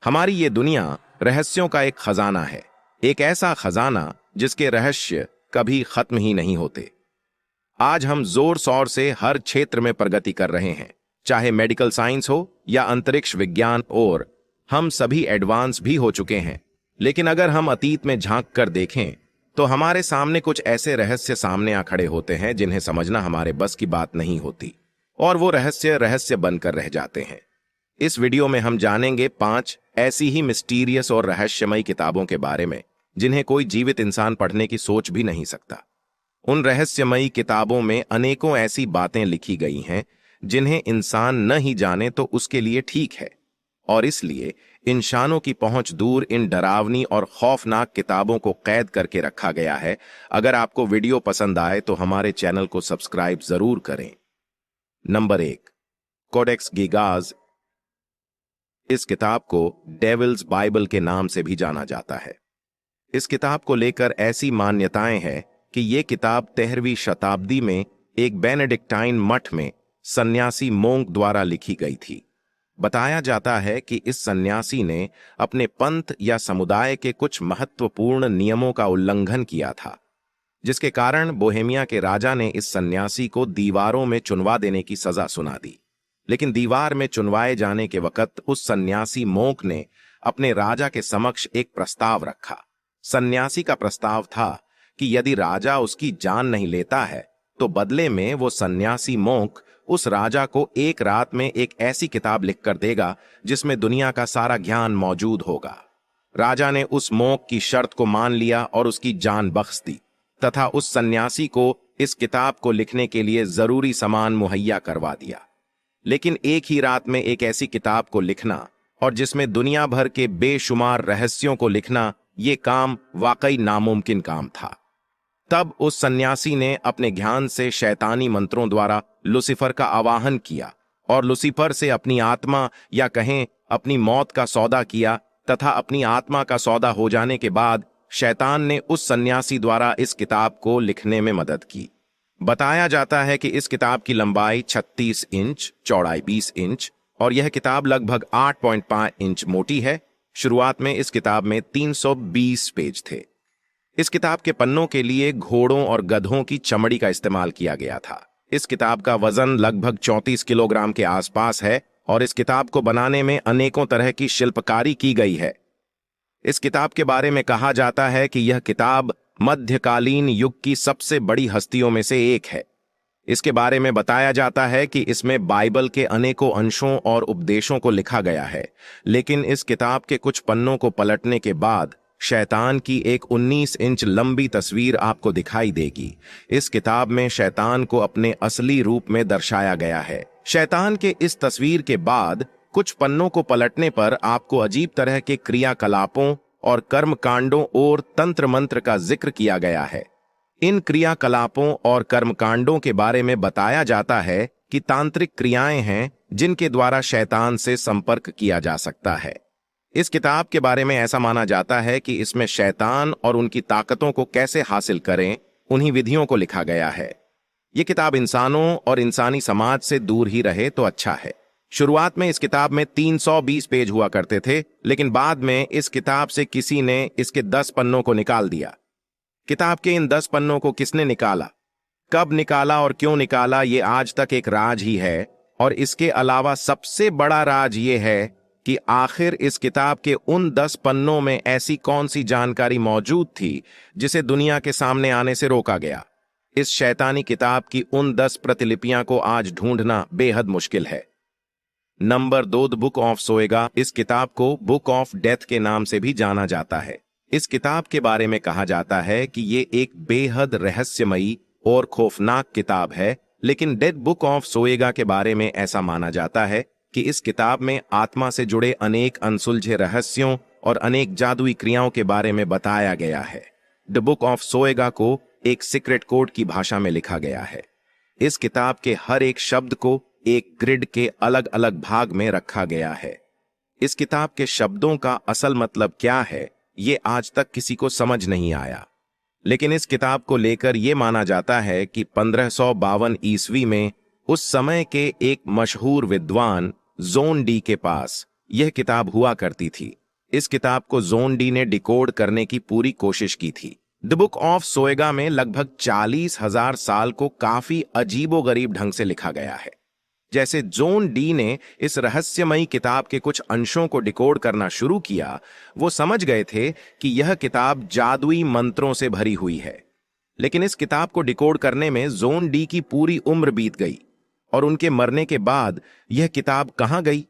हमारी ये दुनिया रहस्यों का एक खजाना है, एक ऐसा खजाना जिसके रहस्य कभी खत्म ही नहीं होते। आज हम जोर शोर से हर क्षेत्र में प्रगति कर रहे हैं, चाहे मेडिकल साइंस हो या अंतरिक्ष विज्ञान, और हम सभी एडवांस भी हो चुके हैं। लेकिन अगर हम अतीत में झांक कर देखें तो हमारे सामने कुछ ऐसे रहस्य सामने आ खड़े होते हैं जिन्हें समझना हमारे बस की बात नहीं होती, और वो रहस्य रहस्य बनकर रह जाते हैं। इस वीडियो में हम जानेंगे 5 ऐसी ही मिस्टीरियस और रहस्यमयी किताबों के बारे में जिन्हें कोई जीवित इंसान पढ़ने की सोच भी नहीं सकता। उन रहस्यमयी किताबों में अनेकों ऐसी बातें लिखी गई हैं जिन्हें इंसान न ही जाने तो उसके लिए ठीक है, और इसलिए इंसानों की पहुंच दूर इन डरावनी और खौफनाक किताबों को कैद करके रखा गया है। अगर आपको वीडियो पसंद आए तो हमारे चैनल को सब्सक्राइब जरूर करें। Number 1, Codex Gigas. इस किताब को डेविल्स बाइबल के नाम से भी जाना जाता है। इस किताब को लेकर ऐसी मान्यताएं हैं कि यह किताब 13वीं शताब्दी में एक बेनेडिक्टाइन मठ में सन्यासी मोंक द्वारा लिखी गई थी। बताया जाता है कि इस सन्यासी ने अपने पंथ या समुदाय के कुछ महत्वपूर्ण नियमों का उल्लंघन किया था, जिसके कारण बोहेमिया के राजा ने इस सन्यासी को दीवारों में चुनवा देने की सजा सुना दी। लेकिन दीवार में चुनवाए जाने के वक्त उस सन्यासी मोंक ने अपने राजा के समक्ष एक प्रस्ताव रखा। सन्यासी का प्रस्ताव था कि यदि राजा उसकी जान नहीं लेता है तो बदले में वो सन्यासी मोंक उस राजा को एक रात में एक ऐसी किताब लिखकर देगा जिसमें दुनिया का सारा ज्ञान मौजूद होगा। राजा ने उस मोंक की शर्त को मान लिया और उसकी जान बख्श दी तथा उस सन्यासी को इस किताब को लिखने के लिए जरूरी सामान मुहैया करवा दिया। लेकिन एक ही रात में एक ऐसी किताब को लिखना और जिसमें दुनिया भर के बेशुमार रहस्यों को लिखना, ये काम वाकई नामुमकिन काम था। तब उस सन्यासी ने अपने ज्ञान से शैतानी मंत्रों द्वारा लुसीफर का आवाहन किया और लुसीफर से अपनी आत्मा या कहें अपनी मौत का सौदा किया, तथा अपनी आत्मा का सौदा हो जाने के बाद शैतान ने उस सन्यासी द्वारा इस किताब को लिखने में मदद की। बताया जाता है कि इस किताब की लंबाई 36 इंच, चौड़ाई 20 इंच और यह किताब लगभग 8.5 इंच मोटी है। शुरुआत में इस किताब में 320 पेज थे। इस किताब के पन्नों के लिए घोड़ों और गधों की चमड़ी का इस्तेमाल किया गया था। इस किताब का वजन लगभग 34 किलोग्राम के आसपास है और इस किताब को बनाने में अनेकों तरह की शिल्पकारी की गई है। इस किताब के बारे में कहा जाता है कि यह किताब मध्यकालीन युग की सबसे बड़ी हस्तियों में से एक है। इसके बारे में बताया जाता है कि इसमें बाइबल के अनेकों अंशों और उपदेशों को लिखा गया है, लेकिन इस किताब के कुछ पन्नों को पलटने के बाद शैतान की एक 19 इंच लंबी तस्वीर आपको दिखाई देगी। इस किताब में शैतान को अपने असली रूप में दर्शाया गया है। शैतान के इस तस्वीर के बाद कुछ पन्नों को पलटने पर आपको अजीब तरह के क्रियाकलापों और कर्मकांडों और तंत्र मंत्र का जिक्र किया गया है। इन क्रियाकलापों और कर्मकांडों के बारे में बताया जाता है कि तांत्रिक क्रियाएं हैं जिनके द्वारा शैतान से संपर्क किया जा सकता है। इस किताब के बारे में ऐसा माना जाता है कि इसमें शैतान और उनकी ताकतों को कैसे हासिल करें, उन्हीं विधियों को लिखा गया है। यह किताब इंसानों और इंसानी समाज से दूर ही रहे तो अच्छा है। शुरुआत में इस किताब में 320 पेज हुआ करते थे, लेकिन बाद में इस किताब से किसी ने इसके 10 पन्नों को निकाल दिया। किताब के इन 10 पन्नों को किसने निकाला, कब निकाला और क्यों निकाला, ये आज तक एक राज ही है। और इसके अलावा सबसे बड़ा राज ये है कि आखिर इस किताब के उन 10 पन्नों में ऐसी कौन सी जानकारी मौजूद थी जिसे दुनिया के सामने आने से रोका गया। इस शैतानी किताब की उन 10 प्रतिलिपियां को आज ढूंढना बेहद मुश्किल है। नंबर 2, द बुक ऑफ सोएगा। इस किताब को बुक ऑफ डेथ के नाम से भी जाना जाता है। इस किताब के बारे में कहा जाता है कि ये एक बेहद रहस्यमयी और खौफनाक किताब है, लेकिन डेड बुक ऑफ सोएगा के बारे में ऐसा माना जाता है कि इस किताब में आत्मा से जुड़े अनेक अनसुलझे रहस्यों और अनेक जादुई क्रियाओं के बारे में बताया गया है। द बुक ऑफ सोएगा को एक सीक्रेट कोड की भाषा में लिखा गया है। इस किताब के हर एक शब्द को एक ग्रिड के अलग अलग भाग में रखा गया है। इस किताब के शब्दों का असल मतलब क्या है, ये आज तक किसी को समझ नहीं आया। लेकिन इस किताब को लेकर यह माना जाता है कि 1552 ईस्वी में उस समय के एक मशहूर विद्वान जोन डी के पास यह किताब हुआ करती थी। इस किताब को जोन डी ने डिकोड करने की पूरी कोशिश की थी। द बुक ऑफ सोएगा में लगभग 40,000 साल को काफी अजीबोगरीब ढंग से लिखा गया है। जैसे जोन डी ने इस रहस्यमयी किताब के कुछ अंशों को डिकोड करना शुरू किया, वो समझ गए थे कि यह किताब जादुई मंत्रों से भरी हुई है। लेकिन इस किताब को डिकोड करने में जोन डी की पूरी उम्र बीत गई और उनके मरने के बाद यह किताब कहां गई,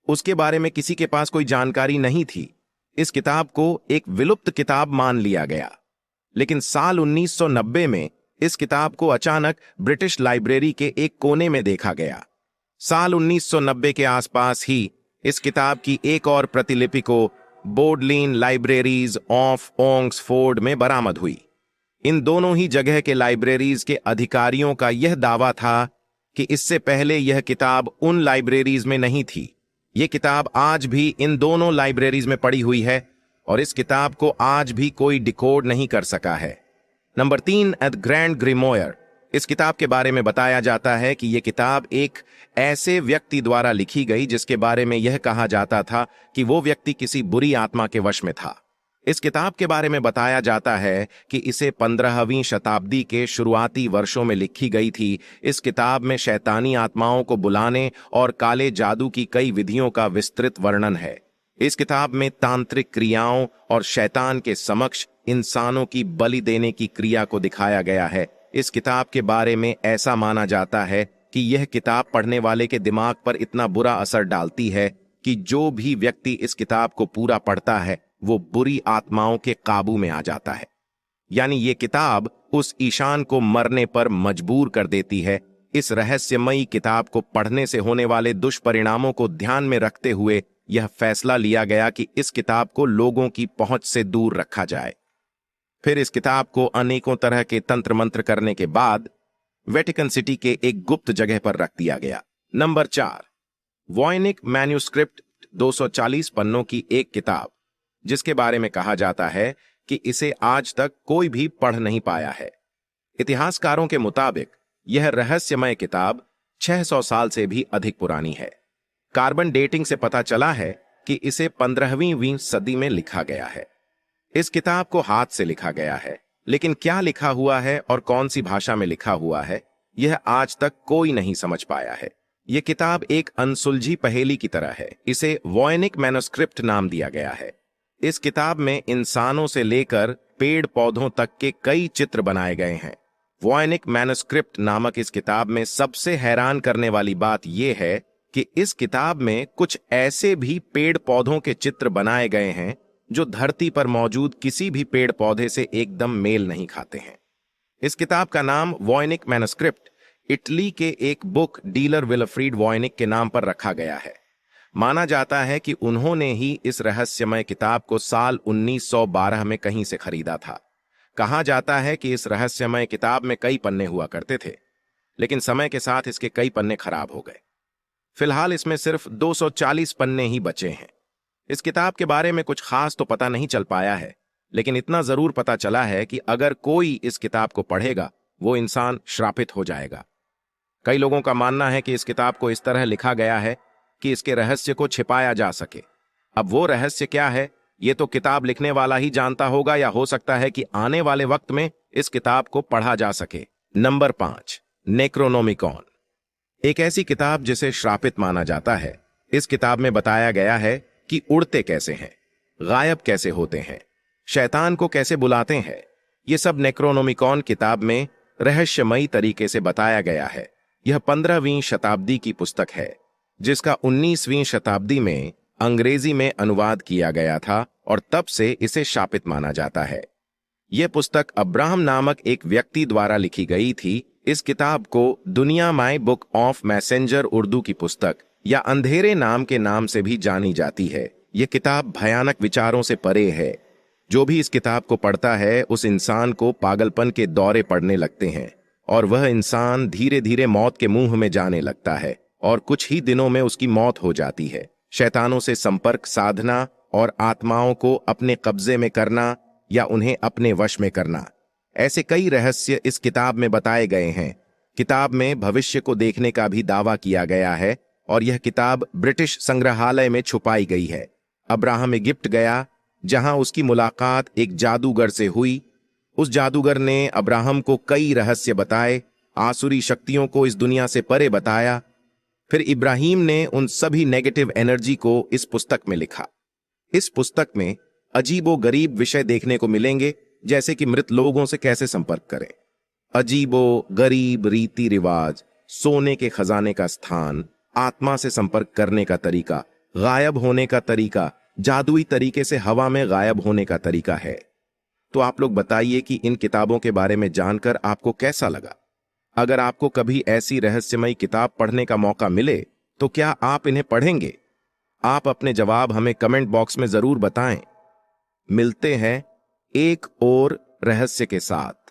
उसके बारे में किसी के पास कोई जानकारी नहीं थी। इस किताब को एक विलुप्त किताब मान लिया गया। लेकिन साल 1990 में इस किताब को अचानक ब्रिटिश लाइब्रेरी के एक कोने में देखा गया। साल 1990 के आसपास ही इस किताब की एक और प्रतिलिपि को बोडलीन लाइब्रेरीज ऑफ ऑक्सफोर्ड में बरामद हुई। इन दोनों ही जगह के लाइब्रेरीज के अधिकारियों का यह दावा था कि इससे पहले यह किताब उन लाइब्रेरीज में नहीं थी। यह किताब आज भी इन दोनों लाइब्रेरीज में पड़ी हुई है और इस किताब को आज भी कोई डिकोड नहीं कर सका है। Number 3, at Grand Grimoire. इस किताब के बारे में बताया जाता है कि यह किताब एक ऐसे व्यक्ति द्वारा लिखी गई जिसके बारे में यह कहा जाता था कि वो व्यक्ति किसी बुरी आत्मा के वश में था। इस किताब के बारे में बताया जाता है कि इसे 15वीं शताब्दी के शुरुआती वर्षों में लिखी गई थी। इस किताब में शैतानी आत्माओं को बुलाने और काले जादू की कई विधियों का विस्तृत वर्णन है। इस किताब में तांत्रिक क्रियाओं और शैतान के समक्ष इंसानों की बलि देने की क्रिया को दिखाया गया है। इस किताब के बारे में ऐसा माना जाता है कि यह किताब पढ़ने वाले के दिमाग पर इतना बुरा असर डालती है कि जो भी व्यक्ति इस किताब को पूरा पढ़ता है वो बुरी आत्माओं के काबू में आ जाता है। यानी ये किताब उस ईशान को मरने पर मजबूर कर देती है। इस रहस्यमयी किताब को पढ़ने से होने वाले दुष्परिणामों को ध्यान में रखते हुए यह फैसला लिया गया कि इस किताब को लोगों की पहुंच से दूर रखा जाए। फिर इस किताब को अनेकों तरह के तंत्र मंत्र करने के बाद वेटिकन सिटी के एक गुप्त जगह पर रख दिया गया। नंबर 4, वॉयनिक मैन्यूस्क्रिप्ट, 240 पन्नों की एक किताब जिसके बारे में कहा जाता है कि इसे आज तक कोई भी पढ़ नहीं पाया है। इतिहासकारों के मुताबिक यह रहस्यमय किताब 600 साल से भी अधिक पुरानी है। कार्बन डेटिंग से पता चला है कि इसे 15वीं सदी में लिखा गया है। इस किताब को हाथ से लिखा गया है, लेकिन क्या लिखा हुआ है और कौन सी भाषा में लिखा हुआ है यह आज तक कोई नहीं समझ पाया है। यह किताब एक अनसुलझी पहेली की तरह है। इसे वॉयनिक मैन्यूस्क्रिप्ट नाम दिया गया है। इस किताब में इंसानों से लेकर पेड़ पौधों तक के कई चित्र बनाए गए हैं। वॉयनिक मैन्यूस्क्रिप्ट नामक इस किताब में सबसे हैरान करने वाली बात यह है कि इस किताब में कुछ ऐसे भी पेड़ पौधों के चित्र बनाए गए हैं जो धरती पर मौजूद किसी भी पेड़ पौधे से एकदम मेल नहीं खाते हैं। इस किताब का नाम वॉयनिक मैन्यूस्क्रिप्ट इटली के एक बुक डीलर विल्फ्रीड वॉयनिक के नाम पर रखा गया है। माना जाता है कि उन्होंने ही इस रहस्यमय किताब को साल 1912 में कहीं से खरीदा था। कहा जाता है कि इस रहस्यमय किताब में कई पन्ने हुआ करते थे, लेकिन समय के साथ इसके कई पन्ने खराब हो गए। फिलहाल इसमें सिर्फ 240 पन्ने ही बचे हैं। इस किताब के बारे में कुछ खास तो पता नहीं चल पाया है, लेकिन इतना जरूर पता चला है कि अगर कोई इस किताब को पढ़ेगा वो इंसान श्रापित हो जाएगा। कई लोगों का मानना है कि इस किताब को इस तरह लिखा गया है कि इसके रहस्य को छिपाया जा सके। अब वो रहस्य क्या है ये तो किताब लिखने वाला ही जानता होगा, या हो सकता है कि आने वाले वक्त में इस किताब को पढ़ा जा सके। नंबर 5, नेक्रोनोमिकॉन। एक ऐसी किताब जिसे श्रापित माना जाता है। इस किताब में बताया गया है कि उड़ते कैसे हैं, गायब कैसे होते हैं, शैतान को कैसे बुलाते हैं। यह सब नेक्रोनोमिकॉन किताब में रहस्यमयी तरीके से बताया गया है। यह 15वीं शताब्दी की पुस्तक है जिसका 19वीं शताब्दी में अंग्रेजी में अनुवाद किया गया था और तब से इसे शापित माना जाता है। यह पुस्तक अब्राहम नामक एक व्यक्ति द्वारा लिखी गई थी। इस किताब को दुनिया my book of messenger Urdu की पुस्तक या अंधेरे नाम के नाम से भी जानी जाती है। यह किताब भयानक विचारों से परे है। जो भी इस किताब को पढ़ता है उस इंसान को पागलपन के दौरे पड़ने लगते हैं और वह इंसान धीरे धीरे मौत के मुंह में जाने लगता है और कुछ ही दिनों में उसकी मौत हो जाती है। शैतानों से संपर्क साधना और आत्माओं को अपने कब्जे में करना या उन्हें अपने वश में करना, ऐसे कई रहस्य इस किताब में बताए गए हैं। किताब में भविष्य को देखने का भी दावा किया गया है और यह किताब ब्रिटिश संग्रहालय में छुपाई गई है। अब्राहम इजिप्ट गया, जहां उसकी मुलाकात एक जादूगर से हुई। उस जादूगर ने अब्राहम को कई रहस्य बताए, आसुरी शक्तियों को इस दुनिया से परे बताया। फिर इब्राहिम ने उन सभी नेगेटिव एनर्जी को इस पुस्तक में लिखा। इस पुस्तक में अजीबो गरीब विषय देखने को मिलेंगे, जैसे कि मृत लोगों से कैसे संपर्क करें, अजीबो गरीब रीति रिवाज, सोने के खजाने का स्थान, आत्मा से संपर्क करने का तरीका, गायब होने का तरीका, जादुई तरीके से हवा में गायब होने का तरीका है। तो आप लोग बताइए कि इन किताबों के बारे में जानकर आपको कैसा लगा। अगर आपको कभी ऐसी रहस्यमयी किताब पढ़ने का मौका मिले तो क्या आप इन्हें पढ़ेंगे? आप अपने जवाब हमें कमेंट बॉक्स में जरूर बताएं। मिलते हैं एक और रहस्य के साथ।